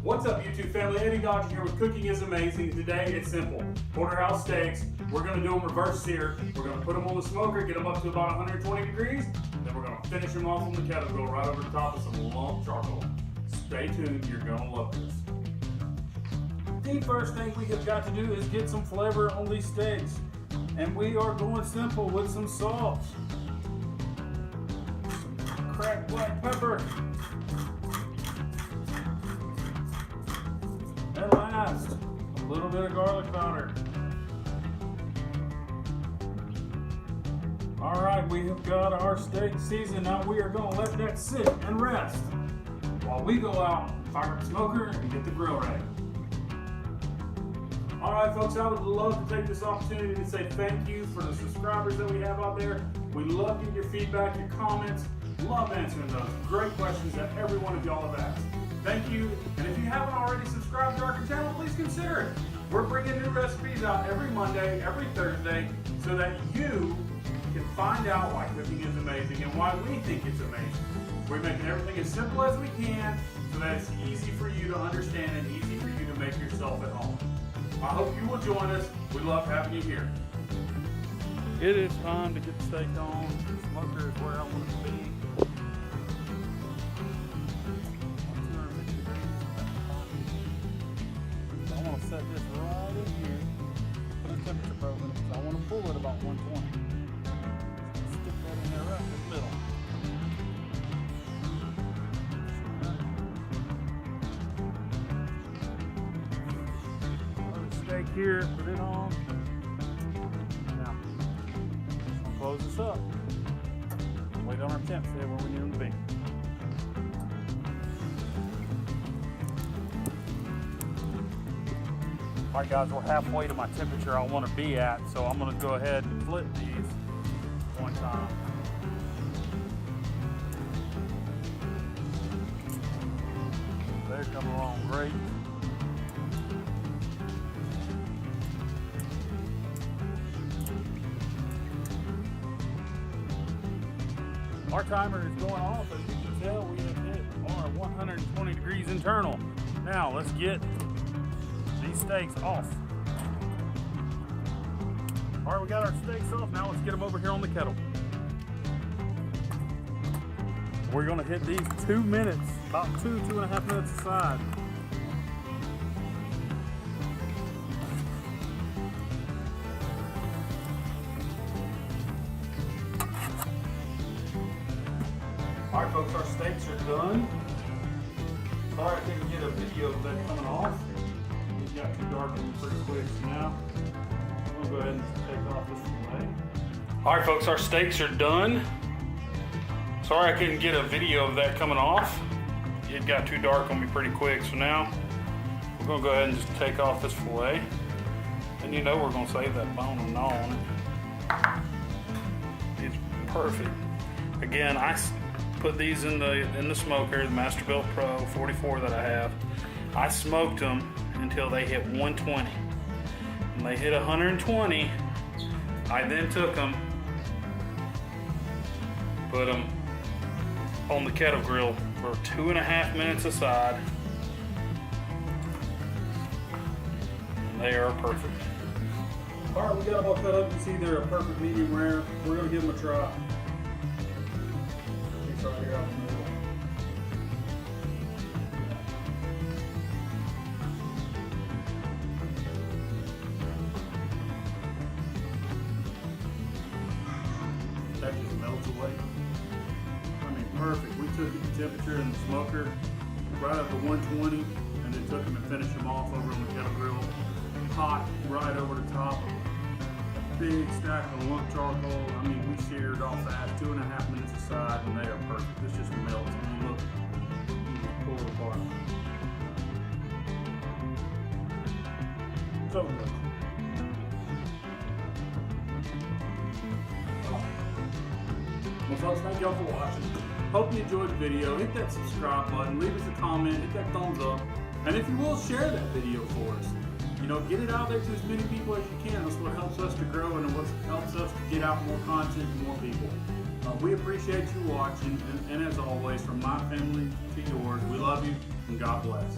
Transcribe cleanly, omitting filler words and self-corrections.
What's up, YouTube family? Eddie Dodger here with Cooking is Amazing. Today it's simple. Porterhouse steaks. We're going to do them reverse sear. We're going to put them on the smoker, get them up to about 120 degrees, then we're going to finish them off on the kettle grill right over the top of some lump charcoal. Stay tuned, you're going to love this. The first thing we have got to do is get some flavor on these steaks. And we are going simple with some salt, some cracked black pepper, and last, a little bit of garlic powder. All right, we have got our steak seasoned. Now we are going to let that sit and rest while we go out, fire up the smoker, and get the grill ready. All right, folks, I would love to take this opportunity to say thank you for the subscribers that we have out there. We love getting your feedback, your comments. Love answering those great questions that every one of y'all have asked. Thank you. And if you haven't already subscribed to our channel, please consider it. We're bringing new recipes out every Monday, every Thursday, so that you can find out why cooking is amazing and why we think it's amazing. We're making everything as simple as we can so that it's easy for you to understand and easy for you to make yourself at home. I hope you will join us. We love having you here. It is time to get the steak on. The smoker is where I want it to be. I want to set this right in here. Put a temperature probe in it because I want to pull it about 120. Stick that in there right in the middle. Here, put it on. Now, I'm gonna close this up. Wait on our temps there where we need them to be. All right, guys, we're halfway to my temperature I want to be at, so I'm gonna go ahead and flip these one time. They're coming along great. Our timer is going off. As you can tell, we have hit our 120 degrees internal. Now let's get these steaks off. All right, we got our steaks off. Now let's get them over here on the kettle. We're gonna hit these 2 minutes, about 2.5 minutes aside. All right, folks, our steaks are done. Sorry I didn't get a video of that coming off. It got too dark and pretty quick. So now we'll go ahead and take off this fillet. All right, folks, our steaks are done. Sorry I couldn't get a video of that coming off. It got too dark on me pretty quick. So now we're gonna go ahead and just take off this fillet. And you know we're gonna save that bone and gnaw on it. It's perfect. Again, I put these in the smoker, the Masterbuilt Pro 44 that I have. I smoked them until they hit 120. When they hit 120, I then took them, put them on the kettle grill for 2.5 minutes aside. And they are perfect. All right, we got them all cut up. You can see they're a perfect medium rare. We're gonna give them a try. Right here out in the middle. That just melts away. I mean, perfect. We took the temperature in the smoker right up to 120 and then took them and finished them off over on the kettle grill. Hot right over the top. Big stack of lump charcoal. I mean, we seared off that 2.5 minutes aside, and they are perfect. This just melts. I mean, look, you can pull it apart. So good. Well, folks, thank y'all for watching. Hope you enjoyed the video. Hit that subscribe button, leave us a comment, hit that thumbs up, and if you will, share that video for us. You know, get it out there to as many people as you can. That's what helps us to grow and what helps us to get out more content to more people. We appreciate you watching, and as always, from my family to yours, we love you and God bless.